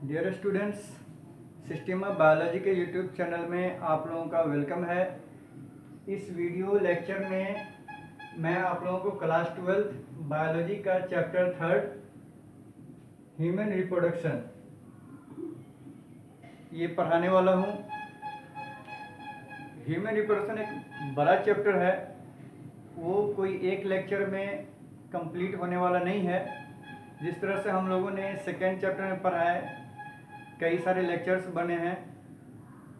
Dear students, system of biology के YouTube channel में आप लोगों का वेलकम है। इस वीडियो लेक्चर में मैं आप लोगों को क्लास 12 बायोलॉजी का चैप्टर 3 ह्यूमन रिप्रोडक्शन ये पढ़ाने वाला हूँ। ह्यूमन रिप्रोडक्शन एक बड़ा चैप्टर है, वो कोई एक लेक्चर में कंप्लीट होने वाला नहीं है। जिस तरह से हम लोगों ने सेकेंड चैप्टर में पढ़ा है, कई सारे लेक्चर्स बने हैं,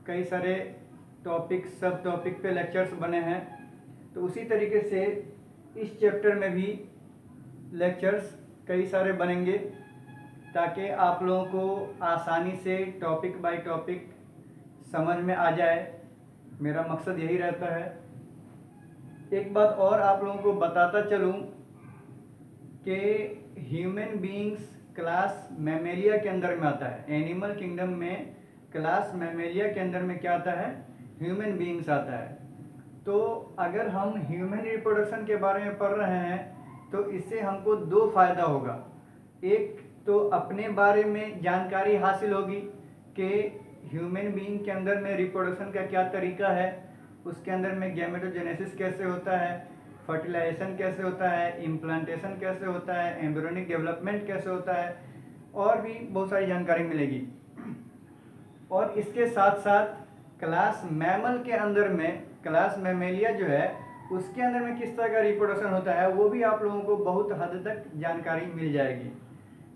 कई सारे टॉपिक सब टॉपिक पे लेक्चर्स बने हैं, तो उसी तरीके से इस चैप्टर में भी लेक्चर्स कई सारे बनेंगे ताकि आप लोगों को आसानी से टॉपिक बाय टॉपिक समझ में आ जाए। मेरा मकसद यही रहता है। एक बात और आप लोगों को बताता चलूँ कि ह्यूमन बीइंग्स क्लास मैमेलिया के अंदर में आता है। एनिमल किंगडम में क्लास मैमेलिया के अंदर में क्या आता है? ह्यूमन बीइंग्स आता है। तो अगर हम ह्यूमन रिप्रोडक्शन के बारे में पढ़ रहे हैं तो इससे हमको दो फायदा होगा। एक तो अपने बारे में जानकारी हासिल होगी कि ह्यूमन बीइंग के अंदर में रिप्रोडक्शन का क्या तरीका है, उसके अंदर में गैमेटोजेनेसिस कैसे होता है, फर्टिलाइजेशन कैसे होता है, इम्प्लांटेशन कैसे होता है, एम्ब्रियोनिक डेवलपमेंट कैसे होता है, और भी बहुत सारी जानकारी मिलेगी। और इसके साथ साथ क्लास मैमल के अंदर में, क्लास मैमेलिया जो है उसके अंदर में किस तरह का रिप्रोडक्शन होता है वो भी आप लोगों को बहुत हद तक जानकारी मिल जाएगी।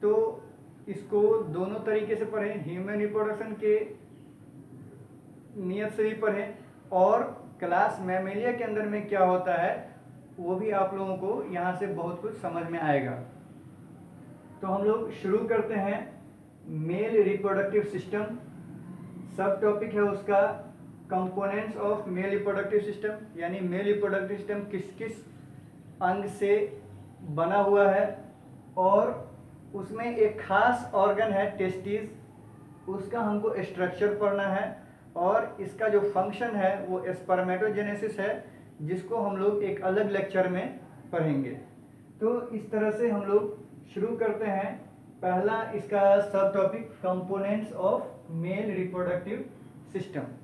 तो इसको दोनों तरीके से पढ़ें, ह्यूमन रिप्रोडक्शन के नियत से भी पढ़ें और क्लास मैमेलिया के अंदर में क्या होता है वो भी आप लोगों को यहाँ से बहुत कुछ समझ में आएगा। तो हम लोग शुरू करते हैं। मेल रिप्रोडक्टिव सिस्टम सब टॉपिक है उसका components of male reproductive system, यानी मेल रिप्रोडक्टिव सिस्टम किस किस अंग से बना हुआ है, और उसमें एक खास ऑर्गन है टेस्टिस, उसका हमको स्ट्रक्चर पढ़ना है, और इसका जो फंक्शन है वो स्पर्मेटोजेनेसिस है जिसको हम लोग एक अलग लेक्चर में पढ़ेंगे। तो इस तरह से हम लोग शुरू करते हैं। पहला इसका सब topic components of male reproductive system.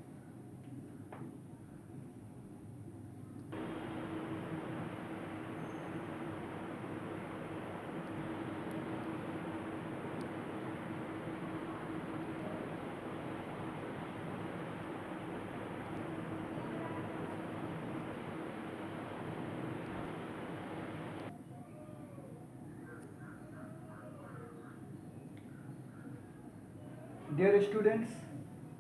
Dear students,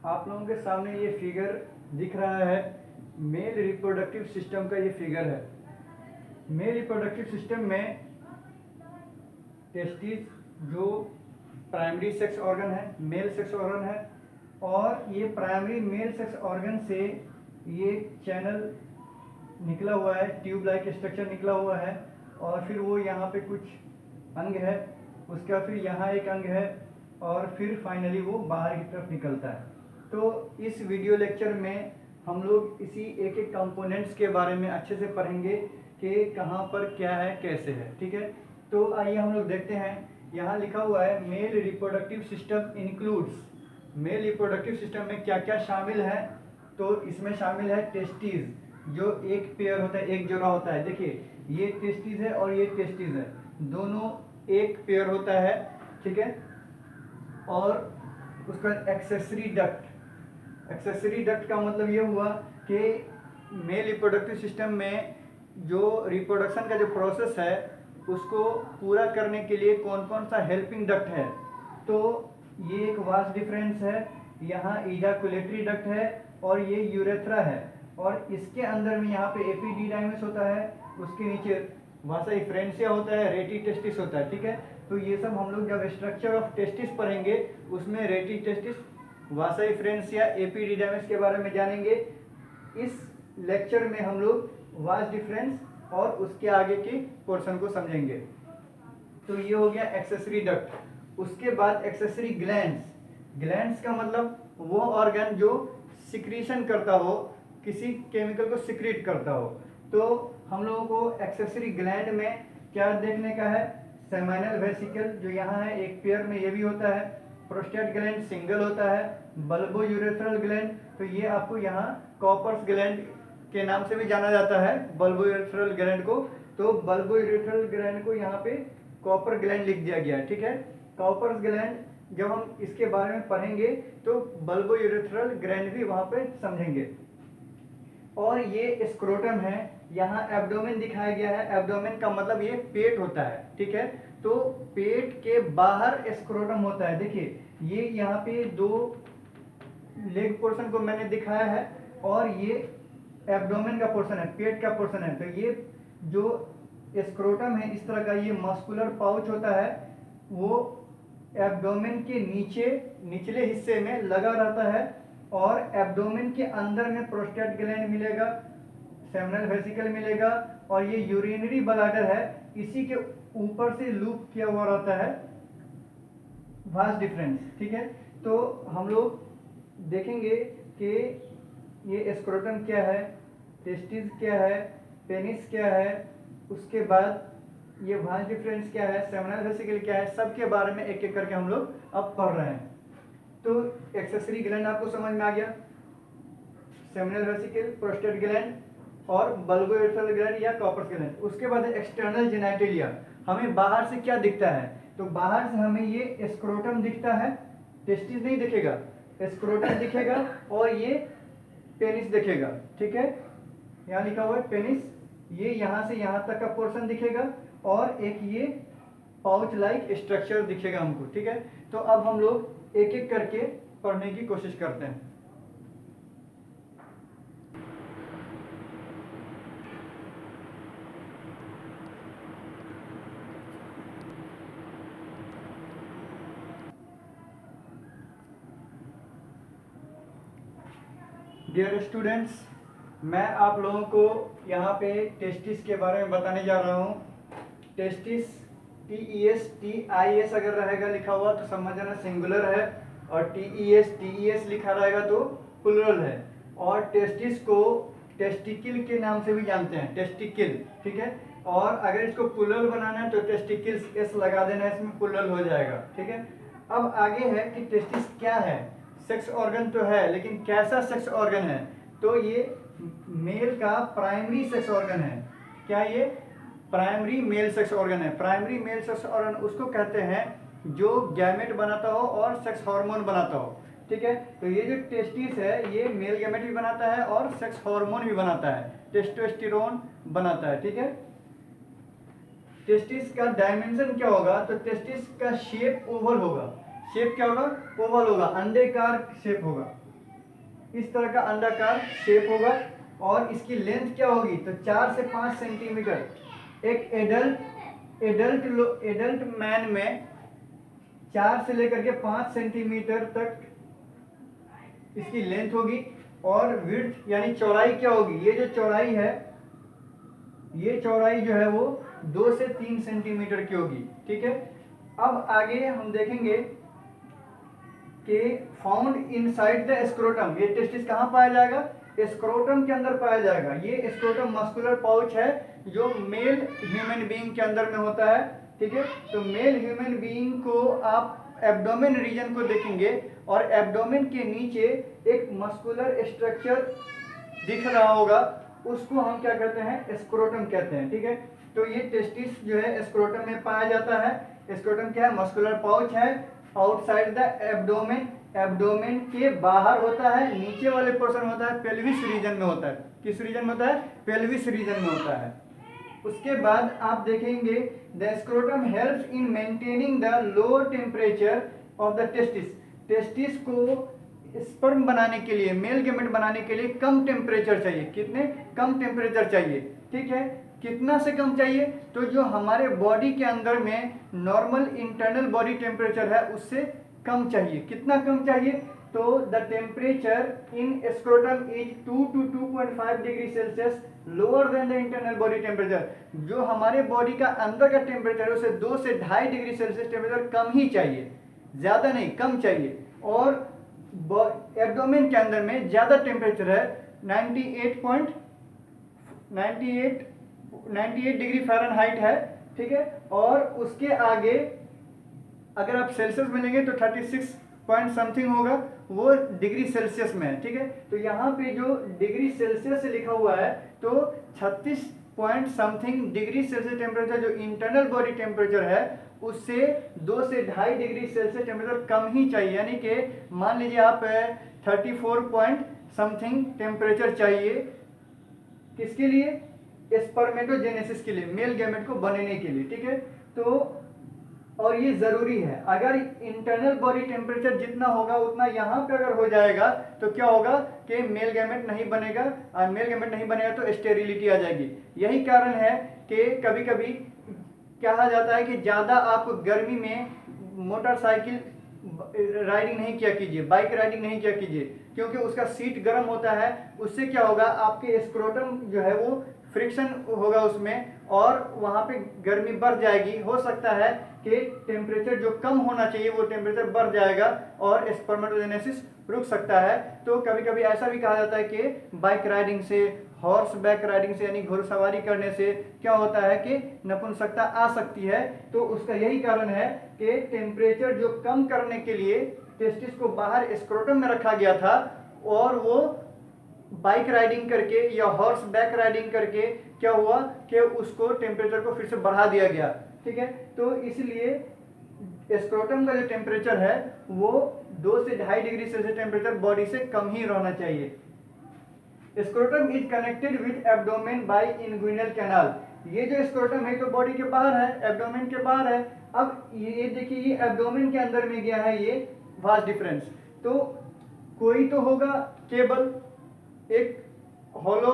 आप लोगों के सामने ये फिगर दिख रहा है, मेल रिप्रोडक्टिव सिस्टम का ये फिगर है। मेल रिप्रोडक्टिव सिस्टम में टेस्टिस जो प्राइमरी सेक्स ऑर्गन है, मेल सेक्स ऑर्गन है, और ये प्राइमरी मेल सेक्स ऑर्गन से ये चैनल निकला हुआ है, ट्यूब लाइक स्ट्रक्चर निकला हुआ है, और फिर वो यहाँ पे कुछ अंग है, उसका फिर यहाँ एक अंग है, और फिर फाइनली वो बाहर की तरफ निकलता है। तो इस वीडियो लेक्चर में हम लोग इसी एक एक कंपोनेंट्स के बारे में अच्छे से पढ़ेंगे कि कहाँ पर क्या है, कैसे है। ठीक है, तो आइए हम लोग देखते हैं। यहाँ लिखा हुआ है mail reproductive system includes. Mail reproductive system में क्या क्या शामिल है? तो इसमें शामिल है टेस्टिस, जो एक पेयर होता है, एक जोड़ा होता है। देखिए, ये टेस्टिस है और ये टेस्टिस है, दोनों एक पेयर होता है। ठीक है, और उसका एक्सेसरी डक्ट। एक्सेसरी डक्ट का मतलब ये हुआ कि मेल रिप्रोडक्टिव सिस्टम में जो रिप्रोडक्शन का जो प्रोसेस है उसको पूरा करने के लिए कौन कौन सा हेल्पिंग डक्ट है। तो ये एक वास डिफरेंस है, यहाँ इजाकुलेटरी डक्ट है, और ये यूरेथ्रा है, और इसके अंदर में यहाँ पे एपिडिडाइमिस होता है, उसके नीचे वासा इफ्रेंसिया होता है, रेटी टेस्टिस होता है। ठीक है, तो ये सब हम लोग जब स्ट्रक्चर ऑफ टेस्टिस पढ़ेंगे उसमें रेटी टेस्टिस, वासा इफ्रेंसिया, एपिडिडाइमिस के बारे में जानेंगे। इस लेक्चर में हम लोग वास डिफरेंस और उसके आगे के पोर्शन को समझेंगे। तो ये हो गया एक्सेसरी डक्ट। उसके बाद एक्सेसरी ग्लैंड्स। ग्लैंड्स का मतलब वो ऑर्गन जो सिक्रीशन करता हो, किसी केमिकल को सिक्रीट करता हो। तो हम लोगों को एक्सेसरी ग्लैंड में क्या देखने का है? सेमाइनल वेसिकल जो यहाँ है एक पेयर में, ये भी होता है, प्रोस्टेट ग्लैंड सिंगल होता है, बल्बो यूरेथ्रल ग्लैंड तो ये आपको यहाँ कॉपर्स ग्लैंड के नाम से भी जाना जाता है बल्बो यूरेथ्रल ग्लैंड को। तो बल्बो यूरेथ्रल ग्लैंड को यहाँ पे कॉपर ग्लैंड लिख दिया गया है, ठीक है। कॉपर्स ग्लैंड जब हम इसके बारे में पढ़ेंगे तो बल्बो यूरेथ्रल ग्लैंड भी वहाँ पे समझेंगे। और ये स्क्रोटम है, यहाँ एब्डोमेन दिखाया गया है, एब्डोमेन का मतलब ये पेट होता है, ठीक है। तो पेट के बाहर स्क्रोटम होता है। देखिए ये यहाँ पे दो लेग पोर्शन को मैंने दिखाया है और ये एब्डोमेन का पोर्शन है, पेट का पोर्शन है। तो ये जो स्क्रोटम है इस तरह का ये मस्कुलर पाउच होता है, वो एब्डोमेन के निचले हिस्से में लगा रहता है और एब्डोमेन के अंदर में प्रोस्टेट ग्लैंड मिलेगा, सेमिनल वेसिकल मिलेगा और ये यूरिनरी ब्लैडर है, इसी के ऊपर से लूप किया हुआ रहता है वास्ट डिफरेंस, ठीक है। तो हम लोग देखेंगे कि ये स्क्रोटम क्या है, टेस्टिस क्या है, पेनिस क्या है, उसके बाद ये वास्ट डिफरेंस क्या है, सेमिनल वेसिकल क्या है, सब के बारे में एक एक करके हम लोग अब पढ़ रहे हैं। तो एक्सेसरी ग्लैंड आपको समझ में आ गया, सेमिनल वेसिकल, प्रोस्टेट ग्लैंड और बल्बो यूरेथ्रल ग्लैंड या कॉपर्स ग्लैंड। उसके बाद एक्सटर्नल जेनिटलिया, हमें बाहर से क्या दिखता है, तो बाहर से हमें ये स्क्रोटम दिखता है, टेस्टिस नहीं दिखेगा, स्क्रोटम दिखेगा और ये पेनिस दिखेगा, ठीक है। यहाँ लिखा हुआ है पेनिस, ये यहाँ से यहाँ तक का पोर्शन दिखेगा और एक ये पाउच लाइक स्ट्रक्चर दिखेगा हमको, ठीक है। तो अब हम लोग एक एक करके पढ़ने की कोशिश करते हैं। डियर स्टूडेंट्स, मैं आप लोगों को यहाँ पे टेस्टिस के बारे में बताने जा रहा हूँ। टेस्टिस TES अगर रहेगा लिखा हुआ तो समझ जाना सिंगुलर है और TES लिखा रहेगा तो प्लुरल है। और टेस्टिस को टेस्टिकल के नाम से भी जानते हैं, टेस्टिकल, ठीक है। और अगर इसको प्लुरल बनाना है तो टेस्टिकल्स एस लगा देना, इसमें प्लुरल हो जाएगा, ठीक है। अब आगे है कि टेस्टिस क्या है। सेक्स ऑर्गन तो है लेकिन कैसा सेक्स ऑर्गन है, तो ये मेल का प्राइमरी सेक्स ऑर्गन है। क्या ये प्राइमरी मेल सेक्स ऑर्गन है। प्राइमरी मेल सेक्स ऑर्गन उसको कहते हैं जो गैमेट बनाता हो और सेक्स हार्मोन बनाता हो, ठीक है। तो ये जो टेस्टिस है ये मेल गैमेट भी बनाता है और सेक्स हार्मोन भी बनाता है, टेस्टोस्टेरोन बनाता है, ठीक है। टेस्टिस का डायमेंशन क्या होगा, तो टेस्टिस का शेप ओवल होगा। शेप क्या होगा, ओवल होगा, अंडाकार शेप होगा, इस तरह का अंडाकार शेप होगा। और इसकी लेंथ क्या होगी, तो 4 से 5 सेंटीमीटर। एक एडल्ट मैन में 4 से लेकर के 5 सेंटीमीटर तक इसकी लेंथ होगी। और विड्थ यानी चौड़ाई क्या होगी, ये जो चौड़ाई है, ये चौड़ाई जो है वो 2 से 3 सेंटीमीटर की होगी, ठीक है। अब आगे हम देखेंगे कि फाउंड इनसाइड द स्क्रोटम, ये टेस्टिस कहाँ पाया जाएगा, स्क्रोटम के अंदर पाया जाएगा। ये स्क्रोटम मस्कुलर पाउच है जो मेल ह्यूमन बीइंग के अंदर में होता है, ठीक है। तो मेल ह्यूमन बीइंग को आप एब्डोमेन रीजन को देखेंगे और एब्डोमेन के नीचे एक मस्कुलर स्ट्रक्चर दिख रहा होगा, उसको हम क्या कहते हैं, स्क्रोटम कहते हैं, ठीक है। तो ये टेस्टिस जो है स्क्रोटम में पाया जाता है। स्क्रोटम क्या है, मस्कुलर पाउच है आउटसाइड द एब्डोमेन, एब्डोमेन के बाहर होता है, नीचे वाले पोर्शन होता है पेल्विस रीजन में होता है। किस रीजन में होता है, पेल्विस रीजन में होता है। उसके बाद आप देखेंगे the scrotum helps in maintaining the low temperature of the testis. Testis को स्पर्म बनाने के लिए, मेल गैमेट बनाने के लिए कम टेम्परेचर चाहिए। कितने कम टेम्परेचर चाहिए, ठीक है। कितना से कम चाहिए, तो जो हमारे बॉडी के अंदर में नॉर्मल इंटरनल बॉडी टेम्परेचर है उससे कम चाहिए। कितना कम चाहिए, तो the temperature in scrotum is 2 to 2.5 degree Celsius lower than the internal body temperature. जो हमारे बॉडी का अंदर का टेम्परेचर है उसे 2 से 2.5 डिग्री सेल्सियस टेम्परेचर कम ही चाहिए, ज़्यादा नहीं, कम चाहिए। और एब्डोमेन के अंदर में ज़्यादा टेम्परेचर है 98 डिग्री फ़ारेनहाइट है, ठीक है। और उसके आगे अगर आप सेल्सियस में लेंगे तो 36 पॉइंट समथिंग होगा, वो डिग्री सेल्सियस में है, ठीक है। तो यहाँ पे जो डिग्री सेल्सियस से लिखा हुआ है तो 36 point something degree Celsius temperature जो इंटरनल बॉडी टेम्परेचर है उससे 2 से 2.5 डिग्री सेल्सियस टेम्परेचर कम ही चाहिए। यानी कि मान लीजिए आप 34 पॉइंट समथिंग टेम्परेचर चाहिए, किसके लिए? स्पर्मेटोजेनेसिस के लिए, मेल गैमेट को बनने के लिए, ठीक है। तो और ये जरूरी है, अगर इंटरनल बॉडी टेम्परेचर जितना होगा उतना यहाँ पे अगर हो जाएगा तो क्या होगा कि मेल गैमेट नहीं बनेगा, और मेल गैमेट नहीं बनेगा तो स्टेरिलिटी आ जाएगी। यही कारण है कि कभी कभी कहा जाता है कि ज़्यादा आप गर्मी में मोटरसाइकिल राइडिंग नहीं किया कीजिए, बाइक राइडिंग नहीं किया कीजिए, क्योंकि उसका सीट गर्म होता है। उससे क्या होगा, आपके स्क्रोटम जो है वो फ्रिक्शन होगा उसमें और वहाँ पे गर्मी बढ़ जाएगी। हो सकता है कि टेम्परेचर जो कम होना चाहिए वो टेम्परेचर बढ़ जाएगा और स्पर्मेटोजेनेसिस रुक सकता है। तो कभी कभी ऐसा भी कहा जाता है कि बाइक राइडिंग से, हॉर्स बैक राइडिंग से यानी घुड़सवारी करने से क्या होता है कि नपुंसकता आ सकती है। तो उसका यही कारण है कि टेम्परेचर जो कम करने के लिए टेस्टिस को बाहर स्क्रोटम में रखा गया था और वो बाइक राइडिंग करके या हॉर्स बैक राइडिंग करके क्या हुआ कि उसको टेम्परेचर को फिर से बढ़ा दिया गया, ठीक है। तो इसलिए स्क्रोटम का जो टेम्परेचर है वो 2 से 2.5 डिग्री सेल्सियस टेम्परेचर बॉडी से कम ही रहना चाहिए। Scrotum is connected with abdomen by inguinal canal. ये जो स्क्रोटम है तो बॉडी के बाहर है, एब्डोमेन के बाहर है। अब ये देखिए, ये एब्डोमेन के अंदर में गया है, ये वास्ट डिफरेंस। तो कोई तो होगा केबल, एक हॉलो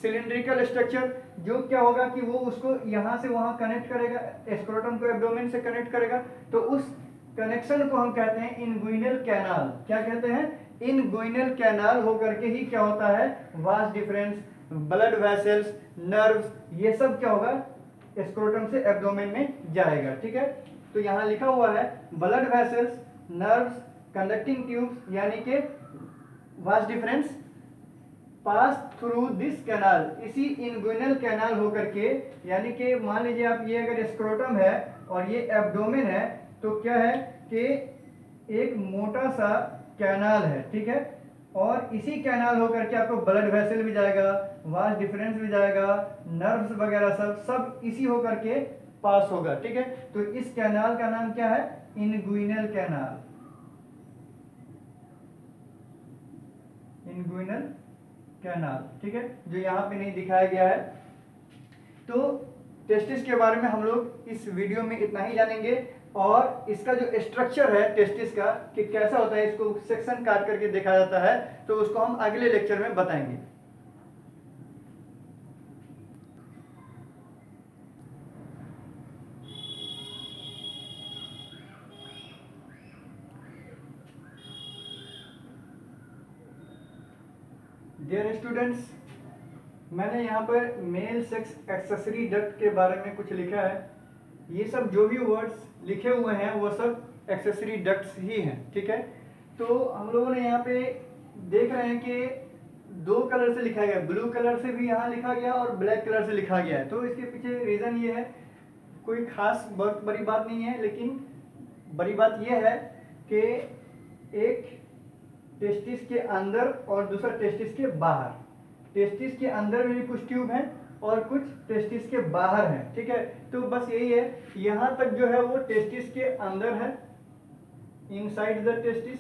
सिलिंड्रिकल स्ट्रक्चर, जो क्या होगा कि वो उसको यहाँ से वहाँ कनेक्ट करेगा, स्क्रोटम को एब्डोमेन से कनेक्ट करेगा। तो उस कनेक्शन को हम कहते हैं इनगुइनल कैनाल। क्या कहते हैं? इनगुइनल कैनाल होकर के ही क्या होता है, vast difference, blood vessels, nerves, ये सब क्या होगा स्क्रोटम से एब्डोमेन में जाएगा, ठीक है। तो यहाँ लिखा हुआ है blood vessels, nerves, conducting tubes, यानी कि vast difference pass through this canal, इसी इनगुइनल कैनाल होकर के, यानी कि मान लीजिए आप ये अगर स्क्रोटम है और ये एब्डोमेन है तो क्या है कि एक मोटा सा कैनाल है, ठीक है। और इसी कैनाल होकर के आपको ब्लड वेसल भी जाएगा, वास्ट डिफरेंस भी जाएगा, नर्व्स वगैरह सब इसी होकर के पास होगा, ठीक है। तो इस कैनाल का नाम क्या है? इनगुइनल कैनाल, इनगुइनल कैनाल, ठीक है, जो यहाँ पे नहीं दिखाया गया है। तो टेस्टिस के बारे में हम लोग इस वीडियो में इतना ही जानेंगे और इसका जो स्ट्रक्चर है टेस्टिस का कि कैसा होता है, इसको सेक्शन काट करके देखा जाता है, तो उसको हम अगले लेक्चर में बताएंगे। डियर स्टूडेंट्स, मैंने यहाँ पर मेल सेक्स एक्सेसरी डक्ट के बारे में कुछ लिखा है। ये सब जो भी वर्ड्स लिखे हुए हैं वो सब एक्सेसरी डक्ट्स ही हैं, ठीक है। तो हम लोगों ने यहाँ पे देख रहे हैं कि 2 कलर से लिखा गया, ब्लू कलर से भी यहाँ लिखा गया और ब्लैक कलर से लिखा गया है। तो इसके पीछे रीज़न ये है, कोई खास बहुत बड़ी बात नहीं है, लेकिन बड़ी बात यह है कि एक टेस्टिस के अंदर और दूसरा टेस्टिस के बाहर। टेस्टिस के अंदर में भी कुछ ट्यूब हैं और कुछ टेस्टिस के बाहर हैं, ठीक है। तो बस यही है, यहाँ तक जो है वो टेस्टिस के अंदर है, इनसाइड द टेस्टिस,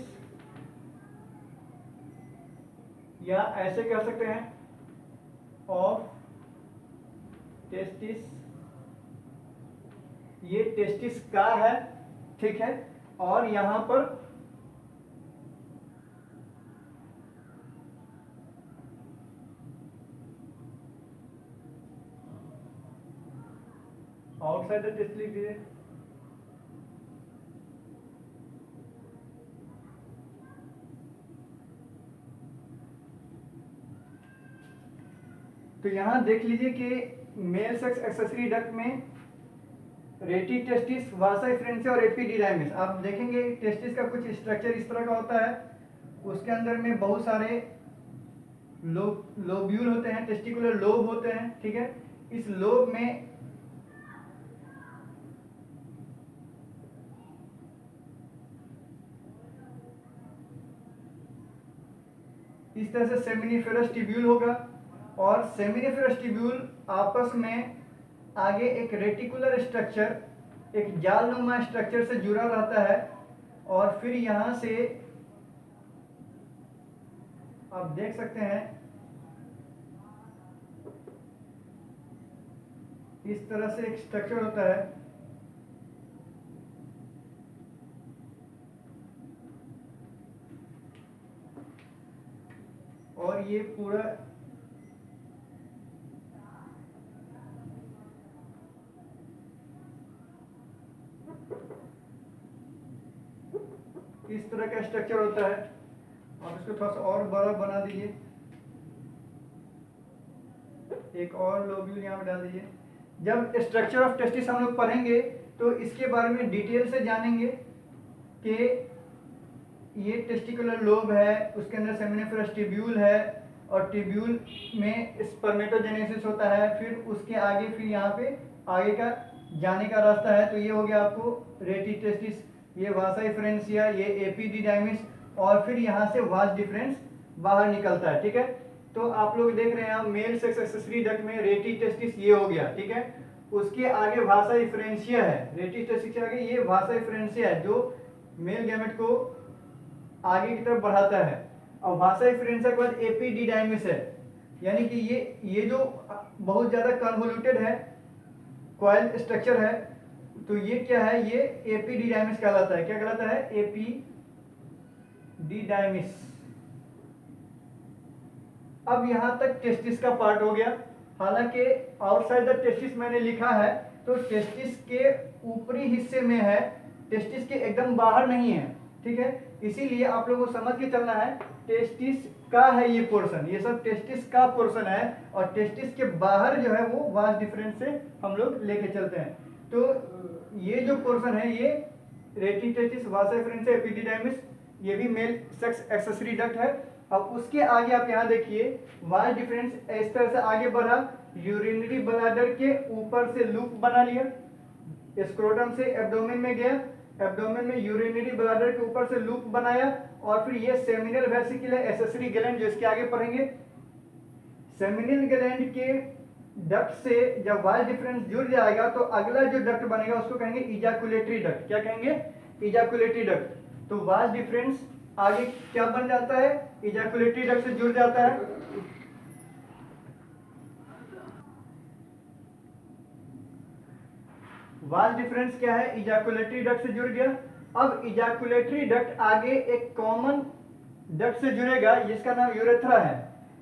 या ऐसे कह सकते हैं ऑफ टेस्टिस, ये टेस्टिस का है, ठीक है। और यहाँ पर आउटसाइड द टेस्ट लिख दीजिए। तो यहाँ देख लीजिए कि मेल सेक्स एक्सेसरी डक्ट में रेटी टेस्टिस, वासा एफरेंसिया और एपिडिडाइमिस, आप देखेंगे टेस्टिस का कुछ स्ट्रक्चर इस तरह का होता है। उसके अंदर में बहुत सारे लोब्यूल होते हैं, टेस्टिकुलर लोब होते हैं, ठीक है। इस लोब में इस तरह से सेमिनिफेरस ट्यूब्यूल होगा, और सेमिनिफेरस ट्यूब्यूल आपस में आगे एक रेटिकुलर स्ट्रक्चर, एक जालनुमा स्ट्रक्चर से जुड़ा रहता है। और फिर यहाँ से आप देख सकते हैं इस तरह से एक स्ट्रक्चर होता है। और ये पूरा इस तरह का स्ट्रक्चर होता है। आप इसको थोड़ा सा और बड़ा बना दीजिए, एक और लोब्यूल यहाँ पे डाल दीजिए। जब स्ट्रक्चर ऑफ टेस्टिस हम लोग पढ़ेंगे तो इसके बारे में डिटेल से जानेंगे कि ये टेस्टिकुलर लोब है, उसके अंदर सेमिनिफेरस ट्यूब्यूल है, और ट्यूब्यूल में स्पर्मेटोजेनेसिस होता है। फिर उसके आगे फिर यहाँ पे आगे का जाने का रास्ता है। तो ये हो गया आपको रेटी टेस्टिस, ये वासा इफ्रेंसिया, ये एपिडिडाइमिस, और फिर यहाँ से वास डिफरेंस बाहर निकलता है। ठीक है, तो आप लोग देख रहे हैं मेल सेक्स एक्सेसरी डक्ट में रेटी टेस्टिस ये हो गया। ठीक है, उसके आगे वासा इफ्रेंसिया है, रेटी टेस्टिस के आगे ये वासा इफ्रेंसिया है जो मेल गैमेट को आगे की तरफ बढ़ाता है। और वासा इफ्रेंसिया के बाद एपिडिडाइमिस है, यानी कि ये जो बहुत ज्यादा कन्वोल्यूटेड है, कॉइल स्ट्रक्चर है। तो ये क्या है, ये एपिडिडाइमिस कहलाता है। क्या कहलाता है? एपिडिडाइमिस। अब यहां तक टेस्टिस का पार्ट हो गया। हालांकि आउटसाइड द टेस्टिस मैंने लिखा है, तो टेस्टिस के ऊपरी हिस्से में है, टेस्टिस के एकदम बाहर नहीं है। ठीक है, इसीलिए आप लोगों को समझ के चलना है टेस्टिस का है ये पोर्शन, ये सब टेस्टिस का पोर्शन है, और टेस्टिस के बाहर जो है वो वास डिफरेंस से हम लोग लेके चलते हैं। तो ये जो पोर्शन है ये रेटी टेस्टिस, वासा इफ्रेंसिया, एपिडिडाइमिस, ये भी मेल सेक्स एक्सेसरी डक्ट है। अब उसके आगे आप यहाँ देखिए वास डिफरेंस इस तरह से आगे बढ़ा, यूरिनरी ब्लैडर के ऊपर से लूप बना लिया, स्क्रोटम से एब्डोमेन में गया, एब्डोमेन में यूरिनरी ब्लैडर के ऊपर से लूप बनाया, और फिर ये सेमिनल वेसिकल है, एक्सेसरी ग्लैंड जो इसके आगे पढ़ेंगे। सेमिनल ग्लैंड के डक्ट से जब वास डिफरेंस जुड़ जाएगा तो अगला जो डक्ट बनेगा उसको कहेंगे इजाकुलेटरी डक्ट। क्या कहेंगे? इजाकुलेटरी डक्ट। तो वास डिफरेंस आगे क्या बन जाता है? इजाकुलेटरी डक्ट से जुड़ जाता है। वास डिफरेंस क्या है? इजाकुलेटरी डक्ट से जुड़ गया। अब इजाकुलेटरी डक्ट आगे एक कॉमन डक्ट से जुड़ेगा जिसका नाम यूरेथ्रा है।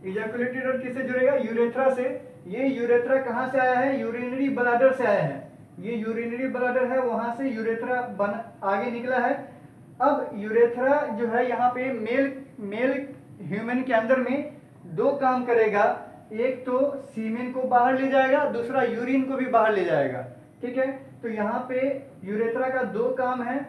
इजाकुलेटरी डक्ट किससे जुड़ेगा? यूरेथ्रा से। ये यूरेथ्रा कहां से आया है? यूरिनरी ब्लैडर से आया है। ये यूरिनरी ब्लैडर है, वहां से यूरेथ्रा आगे निकला है। अब यूरेथ्रा जो है यहाँ पे मेल ह्यूमन के अंदर में दो काम करेगा, एक तो सीमेन को बाहर ले जाएगा, दूसरा यूरिन को भी बाहर ले जाएगा। ठीक है, तो यहाँ पे यूरेथ्रा का दो काम है,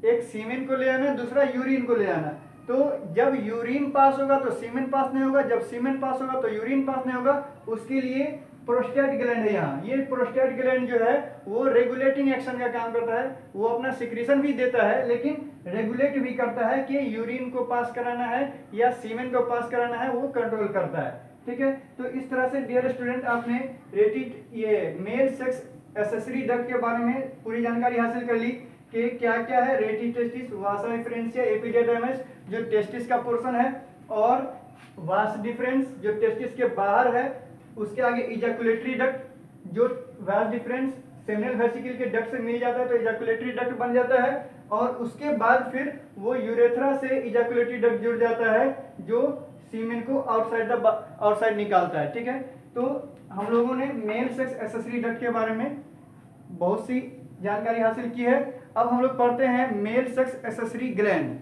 एक सीमेन को ले आना, दूसरा यूरिन को ले आना। तो जब यूरिन पास होगा तो सीमेन पास नहीं होगा, जब सीमेन पास होगा तो यूरिन पास नहीं होगा। उसके लिए प्रोस्टेट ग्लैंड है यहाँ। ये प्रोस्टेट ग्लैंड जो है वो रेगुलेटिंग एक्शन का काम करता है, वो अपना सिक्रीशन भी देता है लेकिन रेगुलेट भी करता है कि यूरिन को पास कराना है या सीमेन को पास कराना है, वो कंट्रोल करता है। ठीक है, तो इस तरह से डियर स्टूडेंट आपने ये मेल सेक्स एक्सेसरी डक्ट के बारे में पूरी जानकारी हासिल कर ली कि क्या क्या है। रेटी टेस्टिस, वासा इफ्रेंसिया, एपिडिडाइमिस जो टेस्टिस का पोर्शन है, और वास डिफरेंस जो टेस्टिस के बाहर है, उसके आगे इजाकुलेटरी डक्ट जो वास डिफरेंस सेमिनल वेसिकल के डक्ट से मिल जाता है तो इजाकुलेटरी डक्ट बन जाता है, और उसके बाद फिर वो यूरेथ्रा से इजाकुलेटरी डक्ट जुड़ जाता है जो सीमेन को आउटसाइड निकालता है। ठीक है, तो हम लोगों ने मेल सेक्स एक्सेसरी डक्ट के बारे में बहुत सी जानकारी हासिल की है। अब हम लोग पढ़ते हैं male sex accessory gland.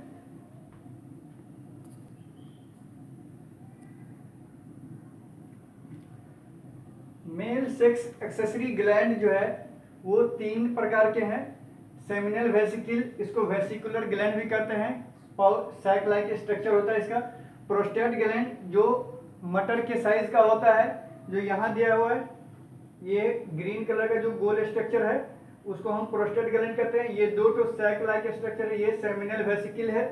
Male sex accessory gland जो है वो तीन प्रकार के हैं। सेमिनल वेसिकल, इसको वेसिकुलर ग्लैंड भी कहते हैं, सैक लाइक स्ट्रक्चर होता है इसका। प्रोस्टेट ग्लैंड जो मटर के साइज का होता है, जो यहाँ दिया हुआ है, ये ग्रीन कलर का जो गोल स्ट्रक्चर है उसको हम प्रोस्टेट ग्लैंड कहते हैं। ये दो तो सैक लाइक स्ट्रक्चर है, ये सेमिनल वेसिकल है।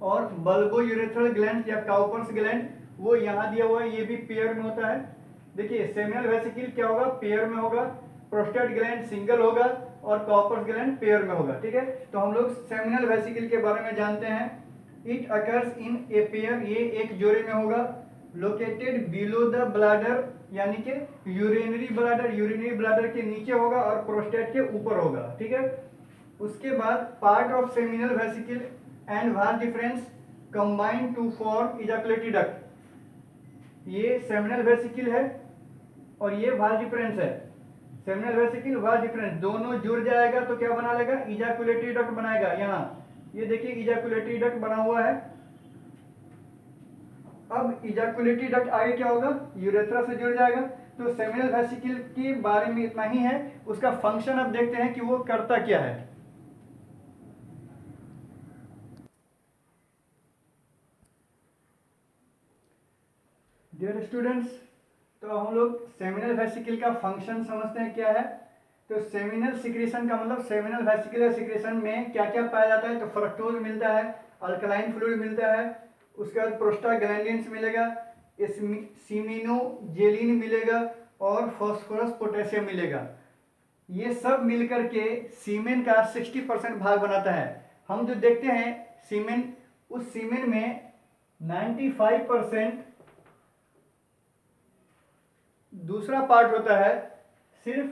और बल्बो यूरेथ्रल ग्लैंड या काउपर्स ग्लैंड वो यहाँ दिया हुआ है, ये भी पेयर में होता है। देखिए सेमिनल वेसिकल क्या होगा, पेयर में होगा, प्रोस्टेट ग्लैंड सिंगल होगा और काउपर्स ग्लैंड पेयर में होगा। ठीक है, तो हम लोग सेमिनल वेसिकल के बारे में जानते हैं। It occurs in a pair, ये एक जोड़े में होगा। लोकेटेड बिलो द ब्लैडर, यानी कि यूरिनरी ब्लैडर के नीचे होगा और प्रोस्टेट के ऊपर होगा। ठीक है, उसके बाद part of seminal vesicle and vas deferens combine to form ejaculatory duct. ये सेमिनल वेसिकल है और ये वाज डिफरेंस है। सेमिनल वेसिकल वाज डिफरेंस दोनों जुड़ जाएगा तो क्या बना लेगा, इजैकुलेटरी डक्ट बनाएगा। यहाँ ये देखिए इजैकुलेटरी डक्ट बना हुआ है। अब इजैकुलेटरी डक्ट आगे क्या होगा, यूरेथ्रा से जुड़ जाएगा। तो सेमिनल वेसिकल के बारे में इतना ही है। उसका फंक्शन अब देखते हैं कि वो करता क्या है। डियर स्टूडेंट्स, तो हम लोग सेमिनल वेसिकल का फंक्शन समझते हैं क्या है। तो सेमिनल सिक्रेशन का मतलब सेमिनल वेसिकुलर सिक्रेशन में क्या क्या पाया जाता है, तो फ्रक्टोज मिलता है, अल्कलाइन फ्लूइड मिलता है, उसके बाद प्रोस्टाग्लैंडिन्स मिलेगा, सीमिनोजेलिन मिलेगा और फास्फोरस पोटेशियम मिलेगा। ये सब मिलकर के सीमेन का 60% भाग बनाता है। हम जो देखते हैं सीमेन, उस सीमेन में 95% दूसरा पार्ट होता है, सिर्फ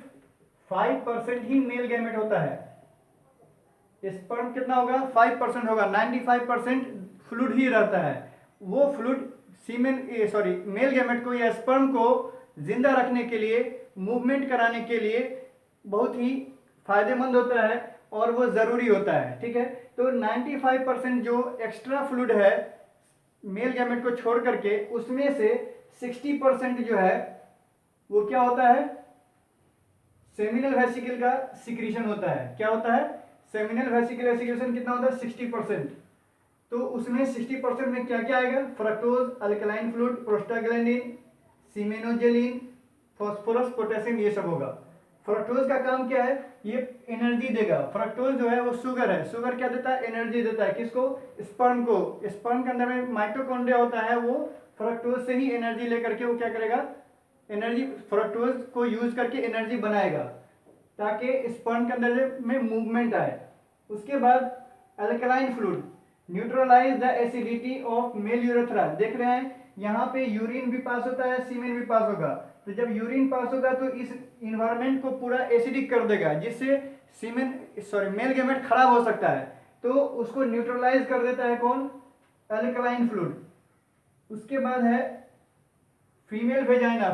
5% ही मेल गैमेट होता है। स्पर्म कितना होगा, 5% होगा, 95% फ्लूइड ही रहता है। वो फ्लूइड मेल गैमेट को या स्पर्म को जिंदा रखने के लिए, मूवमेंट कराने के लिए बहुत ही फायदेमंद होता है और वो ज़रूरी होता है। ठीक है, तो 95% जो एक्स्ट्रा फ्लूइड है मेल गैमेट को छोड़ करके, उसमें से 60% जो है वो क्या होता है, सेमिनल वेसिकल का सिक्रीशन होता है। क्या होता है, सेमिनल वेसिकुलर सिक्रीशन कितना होता है, 60%। तो उसमें 60% में क्या क्या आएगा, fructose, alkaline fluid, prostaglandin, semenogelin, phosphorus, potassium, ये सब होगा। फ्रक्टोज का काम क्या है, ये एनर्जी देगा। फ्रक्टोज जो है वो शुगर है। शुगर क्या देता है, एनर्जी देता है। किसको, स्पर्म को। स्पर्म के अंदर में माइटोकॉन्ड्रिया होता है, वो फ्रक्टोज से ही एनर्जी लेकर के वो क्या करेगा, एनर्जी, फ्रक्टोज को यूज करके एनर्जी बनाएगा ताकि स्पर्म के अंदर में मूवमेंट आए। उसके बाद alkaline fluid neutralize the acidity of male urethra. देख रहे हैं यहाँ पे यूरिन भी पास होता है, सीमेन भी पास होगा। तो जब यूरिन पास होगा तो इस इन्वायरमेंट को पूरा एसिडिक कर देगा, जिससे मेल गैमेट खराब हो सकता है। तो उसको न्यूट्रलाइज कर देता है कौन, अल्कलाइन फ्लूइड। उसके बाद है female vagina.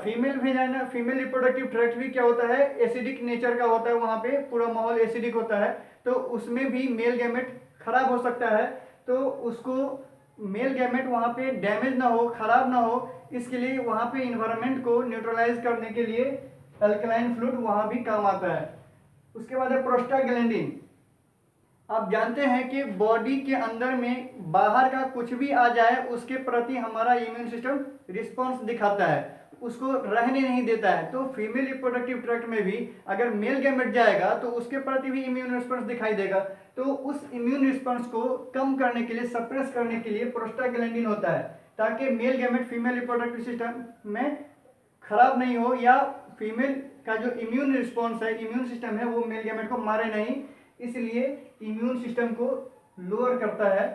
Female reproductive tract भी क्या होता है, एसिडिक नेचर का होता है। वहां पे पूरा माहौल एसिडिक होता है, तो उसमें भी मेल गैमेट खराब हो सकता है। तो उसको मेल गैमेट वहां पे डैमेज ना हो, खराब ना हो, इसके लिए वहां पे इन्वायरमेंट को न्यूट्रलाइज करने के लिए अल्कलाइन फ्लूइड वहां भी काम आता है। उसके बाद है प्रोस्टाग्लैंडिन। आप जानते हैं कि बॉडी के अंदर में बाहर का कुछ भी आ जाए उसके प्रति हमारा इम्यून सिस्टम रिस्पॉन्स दिखाता है, उसको रहने नहीं देता है। तो फीमेल रिप्रोडक्टिव ट्रैक्ट में भी अगर मेल गैमेट जाएगा तो उसके प्रति भी इम्यून रिस्पॉन्स दिखाई देगा। तो उस इम्यून रिस्पॉन्स को कम करने के लिए, सप्रेस करने के लिए प्रोस्टाग्लैंडिन होता है, ताकि male gamete female reproductive system में खराब नहीं हो, या फीमेल का जो इम्यून रिस्पॉन्स है, इम्यून सिस्टम है, वो मेल गैमेट को मारे नहीं। इसलिए इम्यून सिस्टम को लोअर करता है,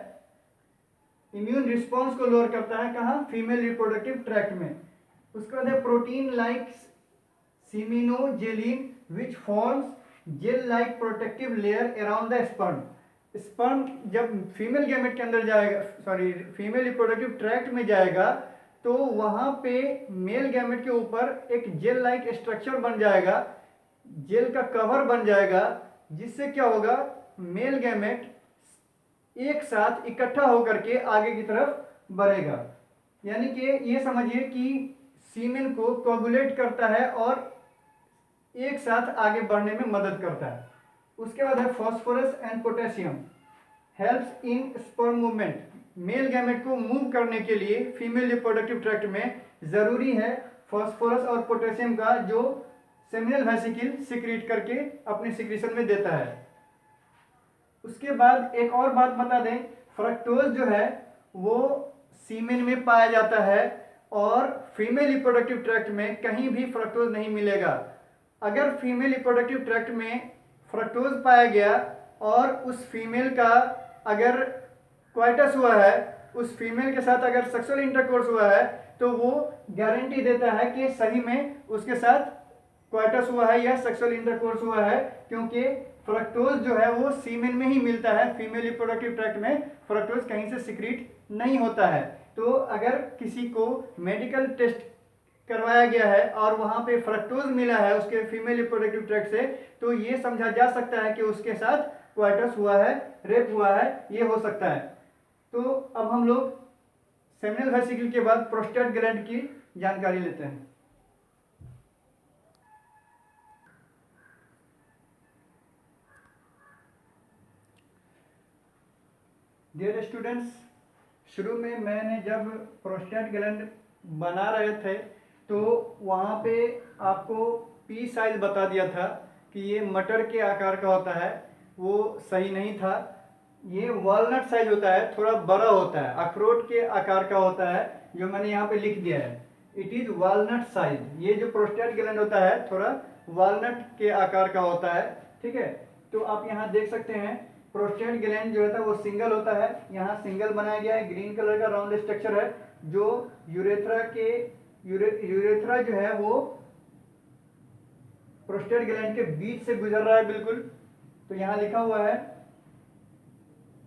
इम्यून रिस्पॉन्स को लोअर करता है। कहाँ, फीमेल रिप्रोडक्टिव ट्रैक्ट में। उसके बाद है protein like semenogelin which forms gel like protective layer around the sperm. Sperm जब फीमेल गैमेट के अंदर जाएगा, फीमेल रिप्रोडक्टिव ट्रैक्ट में जाएगा, तो वहां पे मेल गैमेट के ऊपर एक जेल लाइक स्ट्रक्चर बन जाएगा, जेल का कवर बन जाएगा, जिससे क्या होगा, मेल गैमेट एक साथ इकट्ठा होकर के आगे की तरफ बढ़ेगा। यानी कि ये समझिए कि सीमेन को कोगुलेट करता है और एक साथ आगे बढ़ने में मदद करता है। उसके बाद है phosphorus and potassium helps in sperm movement. Male gamete को मूव करने के लिए फीमेल रिप्रोडक्टिव ट्रैक्ट में जरूरी है फास्फोरस और पोटेशियम का, जो सेमिनल वेसिकल सिक्रीट करके अपने सिक्रीशन में देता है। उसके बाद एक और बात बता दें, फ्रक्टोज जो है वो सीमेन में पाया जाता है और फीमेल रिप्रोडक्टिव ट्रैक्ट में कहीं भी फ्रक्टोज नहीं मिलेगा। अगर फीमेल रिप्रोडक्टिव ट्रैक्ट में फ्रक्टोज पाया गया और उस फीमेल का अगर क्वाइटस हुआ है, उस फीमेल के साथ अगर सेक्सुअल इंटरकोर्स हुआ है, तो वो गारंटी देता है कि सही में उसके साथ क्वाइटस हुआ है या सेक्सुअल इंटरकोर्स हुआ है, क्योंकि फ्रक्टोज जो है वो सीमेन में ही मिलता है। फीमेल रिप्रोडक्टिव ट्रैक्ट में फ्रक्टोज कहीं से सीक्रेट नहीं होता है। तो अगर किसी को मेडिकल टेस्ट करवाया गया है और वहां पे फ्रक्टोज मिला है उसके फीमेल रिप्रोडक्टिव ट्रैक्ट से, तो ये समझा जा सकता है कि उसके साथ क्वाइटस हुआ है, रेप हुआ है, ये हो सकता है। तो अब हम लोग सेमिनल वेसिकल के बाद प्रोस्टेट ग्लैंड की जानकारी लेते हैं। डियर स्टूडेंट्स, शुरू में मैंने जब प्रोस्टेट ग्लैंड बना रहे थे तो वहाँ पे आपको पी साइज बता दिया था कि ये मटर के आकार का होता है, वो सही नहीं था। ये वॉलनट साइज होता है, थोड़ा बड़ा होता है, अखरोट के आकार का होता है, जो मैंने यहाँ पे लिख दिया है। It is walnut size. ये जो प्रोस्टेट ग्लैंड होता है थोड़ा वॉलनट के आकार का होता है, ठीक है। तो आप यहाँ देख सकते हैं प्रोस्टेट ग्लैंड जो होता है वो सिंगल होता है। यहाँ सिंगल बनाया गया है, ग्रीन कलर का राउंड स्ट्रक्चर है, जो यूरेथ्रा जो है वो प्रोस्टेट ग्लैंड के बीच से गुजर रहा है बिल्कुल। तो यहाँ लिखा हुआ है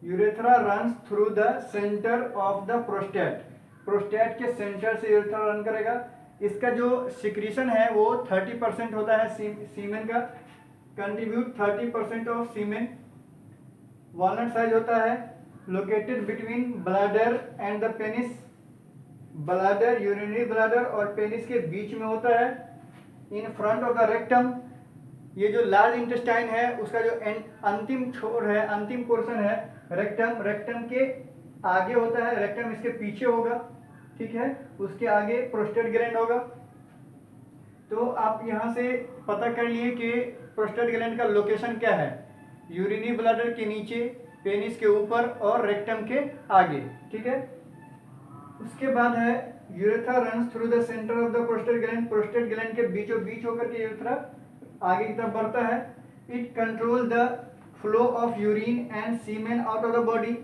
urethra runs through the centre of the prostate. Prostate के सेंटर से यूरेथ्रा रन करेगा। इसका जो सिक्रीशन है वो 30% होता है सीमेन का, contribute 30% of semen. Walnut size होता है, located between bladder and the penis. Bladder, urinary bladder और पेनिस के बीच में होता है। In front of the rectum, ये जो लार्ज इंटेस्टाइन है उसका जो अंतिम छोर है, अंतिम पोर्शन है रेक्टम, रेक्टम के आगे होता है। रेक्टम इसके पीछे होगा, ठीक है, उसके आगे प्रोस्टेट ग्लैंड होगा। तो आप यहाँ से पता कर लिए कि प्रोस्टेट ग्लैंड का लोकेशन क्या है, यूरिनरी ब्लैडर के नीचे, पेनिस के ऊपर और रेक्टम के आगे, ठीक है। उसके बाद है urethra runs through the centre of the prostate gland. Prostate gland के बीचों बीच होकर के यूरेथ्रा आगे की तरफ बढ़ता है। It control the flow of urine and semen out of the body.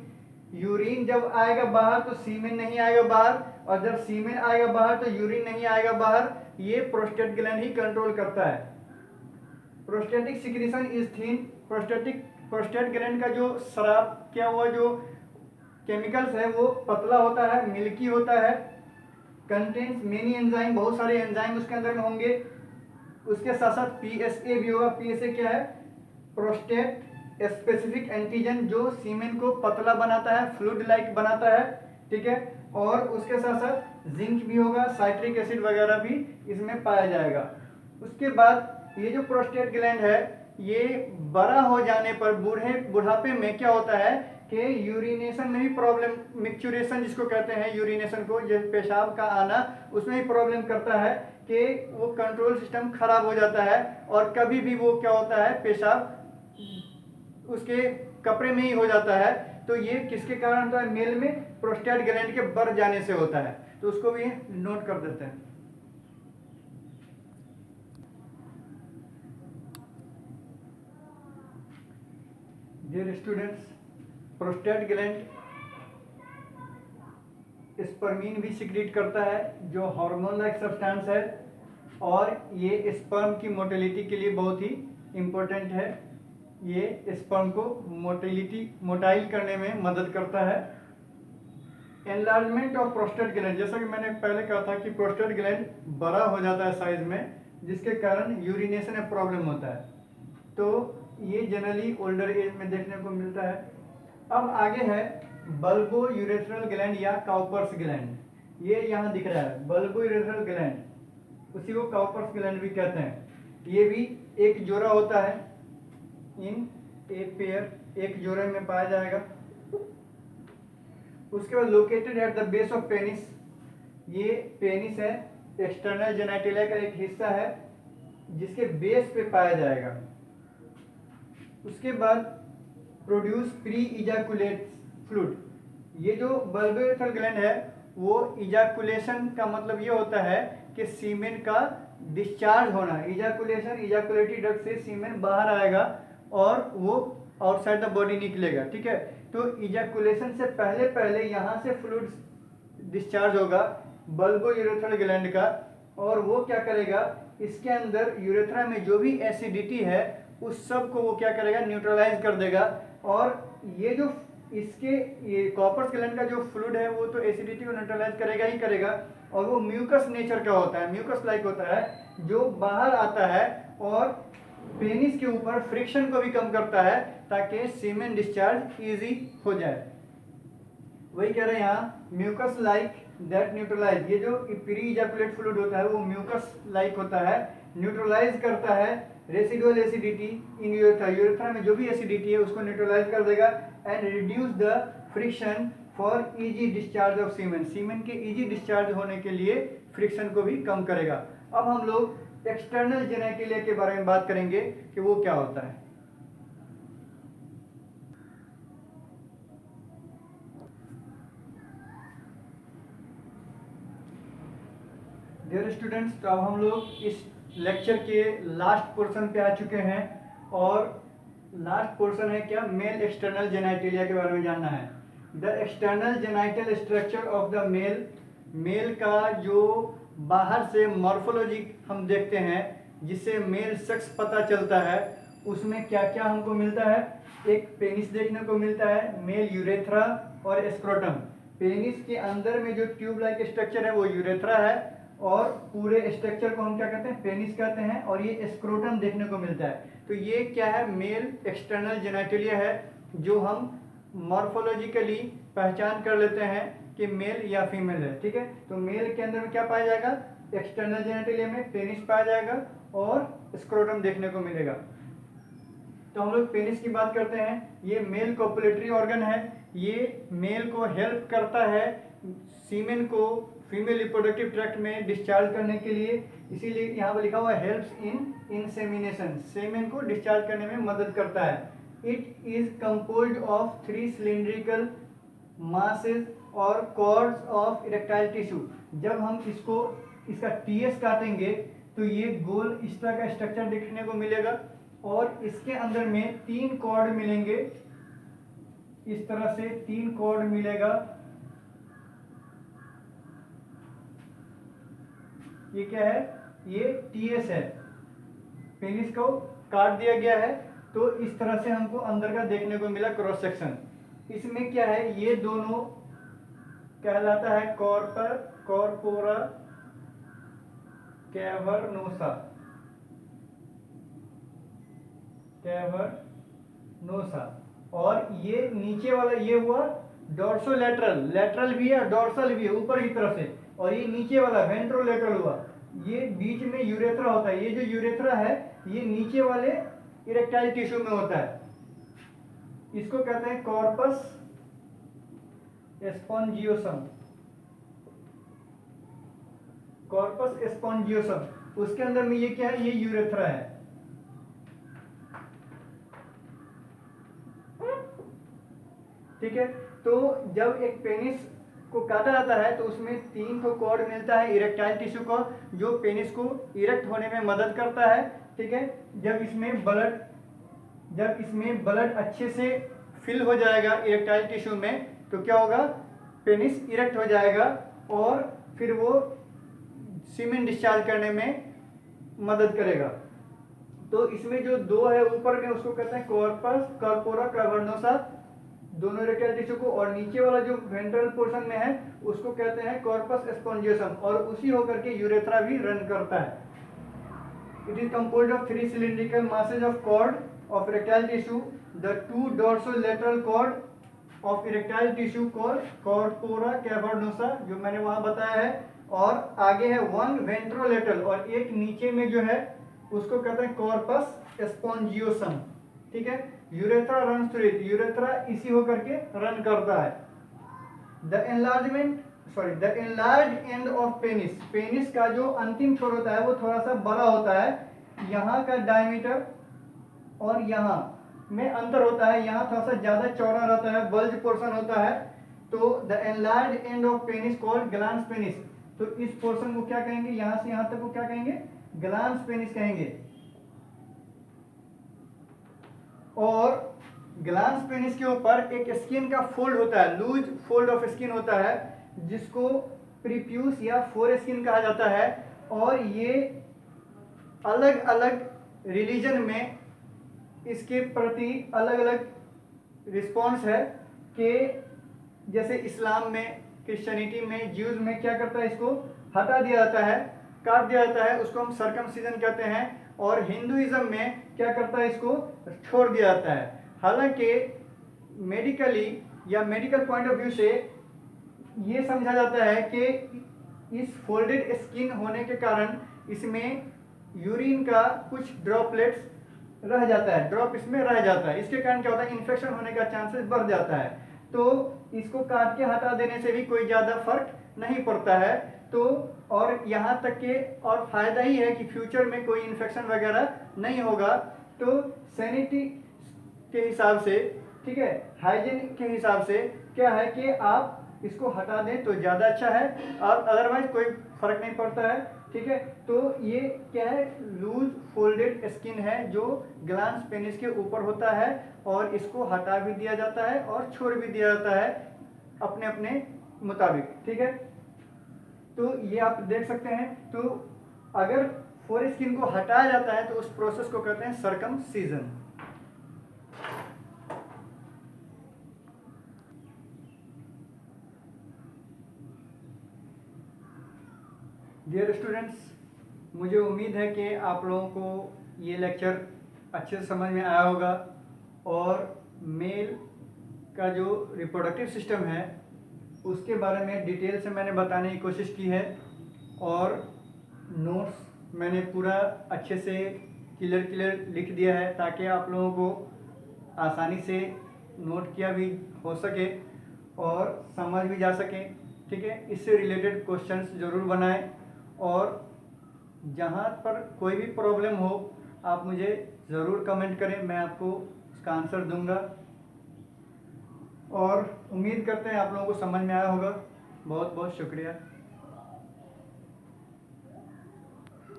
Urine जब आएगा बाहर तो सीमेन नहीं आएगा बाहर, और जब सीमेन आएगा बाहर तो यूरिन नहीं आएगा बाहर। ये प्रोस्टेट ग्लैंड ही कंट्रोल करता है। Prostatic secretion is thin. Prostate gland का जो स्राव क्या हुआ, जो केमिकल्स है वो पतला होता है, मिल्की होता है। कंटेन्स मेनी एंजाइम, बहुत सारे एंजाइम उसके अंदर में होंगे। उसके साथ साथ पीएसए भी होगा। पीएसए क्या है? प्रोस्टेट स्पेसिफिक एंटीजन, जो सीमेन को पतला बनाता है, फ्लूइड लाइक बनाता है, ठीक है। और उसके साथ साथ जिंक भी होगा, साइट्रिक एसिड वगैरह भी इसमें पाया जाएगा। उसके बाद ये जो प्रोस्टेट ग्लैंड है ये बड़ा हो जाने पर बुढ़ापे में क्या होता है कि यूरिनेशन में भी प्रॉब्लम, मिक्चुरेशन जिसको कहते हैं, यूरिनेशन को, जो पेशाब का आना, उसमें भी प्रॉब्लम करता है कि वो कंट्रोल सिस्टम खराब हो जाता है और कभी भी वो क्या होता है, पेशाब उसके कपड़े में ही हो जाता है। तो ये किसके कारण होता है? मेल में प्रोस्टेट ग्लैंड के बढ़ जाने से होता है। तो उसको भी नोट कर देते हैं। Dear students, prostate gland spermine भी सिक्रीट करता है, जो हार्मोन लाइक सब्सटेंस है, और ये स्पर्म की मोटिलिटी के लिए बहुत ही इम्पोर्टेंट है। ये स्पर्म को मोटाइल करने में मदद करता है। एनलार्जमेंट ऑफ प्रोस्टेट ग्लैंड, जैसा कि मैंने पहले कहा था कि प्रोस्टेट ग्लैंड बड़ा हो जाता है साइज में, जिसके कारण यूरिनेशन में प्रॉब्लम होता है। तो ये जनरली ओल्डर एज में देखने को मिलता है। अब आगे है बल्बो यूरेथ्रल ग्लैंड या काउपर्स ग्लैंड। ये यहाँ दिख रहा है बल्बो यूरेथ्रल ग्लैंड, उसी को काउपर्स ग्लैंड भी कहते हैं। ये भी एक जोड़ा होता है, इन एक पेयर, एक जोड़े में पाया जाएगा। उसके बाद located at the base of penis, ये पेनिस है, एक्सटर्नल जेनिटलिया का एक हिस्सा है जिसके बेस पे पाया जाएगा। उसके बाद प्रोड्यूस प्री इजैकुलेट फ्लूइड, ये जो बल्बोयूरेथ्रल ग्लैंड है वो इजाकुलेशन का मतलब ये होता है कि सीमेन का डिस्चार्ज होना। इजाकुलेशन, इजाकुलेटरी डक्ट से सीमेन बाहर आएगा और वो आउटसाइड द बॉडी निकलेगा, ठीक है। तो इजाकुलेशन से पहले पहले यहाँ से फ्लूइड डिस्चार्ज होगा बल्बोयूरेथ्रल ग्लैंड का, और वो क्या करेगा, इसके अंदर यूरेथ्रा में जो भी एसिडिटी है उस सब को वो क्या करेगा, न्यूट्रलाइज कर देगा। और ये जो इसके ये कॉपर्स ग्लैंड का जो फ्लूइड है वो तो एसिडिटी को न्यूट्रलाइज करेगा ही करेगा, और वो म्यूकस नेचर का होता है, म्यूकस लाइक होता है, जो बाहर आता है और पेनिस के ऊपर फ्रिक्शन को भी कम करता है ताकि सीमेन डिस्चार्ज इजी हो जाए। वही कह रहे हैं यहाँ, म्यूकस लाइक दैट न्यूट्रलाइज। ये जो प्री इजैकुलेट फ्लूइड होता है वो म्यूकस लाइक होता है, न्यूट्रलाइज करता है residual acidity in urethra. Urethra में जो भी एसिडिटी है उसको न्यूट्रलाइज कर देगा and reduce the friction for easy discharge of semen. Semen के इजी डिस्चार्ज होने के लिए फ्रिक्शन को भी कम करेगा। अब हम लोग एक्सटर्नल जेनेटिलिया के बारे में बात करेंगे कि वो क्या होता है। डियर स्टूडेंट्स, तो अब हम लोग इस लेक्चर के लास्ट पोर्शन पे आ चुके हैं, और लास्ट पोर्शन है क्या, मेल एक्सटर्नल जेनाइटेलिया के बारे में जानना है। The external genital structure of the male, male का जो बाहर से मॉर्फोलॉजी हम देखते हैं जिससे मेल सेक्स पता चलता है, उसमें क्या क्या हमको मिलता है। एक पेनिस देखने को मिलता है, मेल यूरेथ्रा और स्क्रोटम। पेनिस के अंदर में जो ट्यूब लाइक स्ट्रक्चर है वो यूरेथ्रा है, और पूरे स्ट्रक्चर को हम क्या कहते हैं, पेनिस कहते हैं, और ये स्क्रोटम देखने को मिलता है। तो ये क्या है, मेल एक्सटर्नल जेनाइटेलिया है, जो हम मॉर्फोलॉजिकली पहचान कर लेते हैं कि मेल या फीमेल है, ठीक है। तो मेल के अंदर में क्या पाया जाएगा, एक्सटर्नल जेनाइटेलिया में पेनिस पाया जाएगा और स्क्रोटम देखने को मिलेगा। तो हम लोग पेनिस की बात करते हैं। ये मेल कोपुलेटरी ऑर्गन है, ये मेल को हेल्प करता है सीमेन को फीमेल रिप्रोडक्टिव ट्रैक्ट में डिस्चार्ज करने के लिए, इसीलिए यहाँ पर लिखा हुआ है हेल्प्स इन इंसेमिनेशन, सेमेन को डिस्चार्ज करने में मदद करता है। It is composed of 3 cylindrical masses और कॉर्ड्स ऑफ इरेक्टाइल टिश्यू। जब हम इसका टीएस काटेंगे तो ये गोल इस तरह का स्ट्रक्चर देखने को मिलेगा, और इसके अंदर में 3 कॉर्ड मिलेंगे, इस तरह से 3 कॉर्ड मिलेगा। ये क्या है, ये टीएस है, पेनिस को काट दिया गया है, तो इस तरह से हमको अंदर का देखने को मिला क्रॉस सेक्शन। इसमें क्या है, ये दोनों कहलाता है कॉर्पोरा कैवर्नोसा, और ये नीचे वाला ये हुआ डोर्सोलैटरल, लेटरल भी है डोर्सल भी है ऊपर की तरफ से, और ये नीचे वाला वेंट्रोलेटरल हुआ। ये बीच में यूरेथ्रा होता है, ये जो यूरेथ्रा है ये नीचे वाले इरेक्टाइल टिश्यू में होता है, इसको कहते हैं कॉर्पस स्पॉन्जियोसम, कॉर्पस स्पॉन्जियोसम। उसके अंदर में ये क्या है, ये यूरेथ्रा है, ठीक है। तो जब एक पेनिस को काटा जाता है तो उसमें 3 तो कॉर्ड मिलता है इरेक्टाइल टिश्यू को, जो पेनिस को इरेक्ट होने में मदद करता है, ठीक है। जब इसमें ब्लड अच्छे से फिल हो जाएगा इरेक्टाइल टिश्यू में तो क्या होगा, पेनिस इरेक्ट हो जाएगा और फिर वो सीमेन डिस्चार्ज करने में मदद करेगा। तो इसमें जो 2 है ऊपर में उसको कहते हैं कॉर्पोरा कैवर्नोसा, दोनों इरेक्टाइल टिश्यू को, और नीचे वाला जो वेंट्रल पोर्शन में है उसको कहते हैं कॉर्पस स्पॉन्जियोसम, और उसी होकर के यूरेथ्रा भी रन करता है। It is composed of 3 cylindrical masses of cord of erectile tissue, the 2 dorsolateral cord of erectile tissue called corpora cavernosa, जो मैंने वहां बताया है, और आगे है 1 ventrolateral, और एक नीचे में जो है उसको कहते हैं कॉर्पस स्पॉन्जियोसम, ठीक है। Urethra run through it, urethra इसी होकर के रन करता है। The enlarge end of penis, penis का जो अंतिम छोर होता है वो थोड़ा सा बड़ा होता है, यहाँ का डायमीटर और यहाँ में अंतर होता है, यहाँ थोड़ा सा ज्यादा चौड़ा रहता है, बल्ज पोर्शन होता है, तो the enlarge end of penis called glans penis. तो इस पोर्शन को क्या कहेंगे, यहां से यहां तक को क्या कहेंगे, ग्लांस पेनिस कहेंगे। और ग्लांस पेनिस के ऊपर एक स्किन का फोल्ड होता है, लूज फोल्ड ऑफ स्किन होता है, जिसको प्रीप्यूस या फोर स्किन कहा जाता है। और ये अलग अलग रिलीजन में इसके प्रति अलग अलग रिस्पॉन्स है कि जैसे इस्लाम में, क्रिश्चियनिटी में, ज्यूज में क्या करता है, इसको हटा दिया जाता है, काट दिया जाता है, उसको हम सर्कमसिजन कहते हैं। और हिंदुइज्म में क्या करता है, इसको छोड़ दिया जाता है। हालांकि मेडिकली या मेडिकल पॉइंट ऑफ व्यू से ये समझा जाता है कि इस फोल्डेड स्किन होने के कारण इसमें यूरिन का कुछ ड्रॉपलेट्स रह जाता है, ड्रॉप इसमें रह जाता है। इसके कारण क्या होता है, इन्फेक्शन होने का चांसेस बढ़ जाता है। तो इसको काट के हटा देने से भी कोई ज़्यादा फर्क नहीं पड़ता है। तो और यहाँ तक के और फायदा ही है कि फ्यूचर में कोई इन्फेक्शन वगैरह नहीं होगा। तो सैनिटी के हिसाब से, ठीक है, हाइजीन के हिसाब से क्या है कि आप इसको हटा दें तो ज़्यादा अच्छा है, और अदरवाइज कोई फर्क नहीं पड़ता है। ठीक है, तो ये क्या है, लूज फोल्डेड स्किन है जो ग्लांस पेनिस के ऊपर होता है, और इसको हटा भी दिया जाता है और छोड़ भी दिया जाता है अपने अपने मुताबिक। ठीक है, तो ये आप देख सकते हैं। तो अगर फोर स्किन को हटाया जाता है तो उस प्रोसेस को कहते हैं सर्कमसीजन। डियर स्टूडेंट्स, मुझे उम्मीद है कि आप लोगों को ये लेक्चर अच्छे से समझ में आया होगा, और मेल का जो रिप्रोडक्टिव सिस्टम है उसके बारे में डिटेल से मैंने बताने की कोशिश की है, और नोट्स मैंने पूरा अच्छे से क्लियर लिख दिया है ताकि आप लोगों को आसानी से नोट किया भी हो सके और समझ भी जा सके। ठीक है, इससे रिलेटेड क्वेश्चंस ज़रूर बनाएं, और जहाँ पर कोई भी प्रॉब्लम हो आप मुझे ज़रूर कमेंट करें, मैं आपको उसका आंसर दूंगा। और उम्मीद करते हैं आप लोगों को समझ में आया होगा। बहुत बहुत शुक्रिया।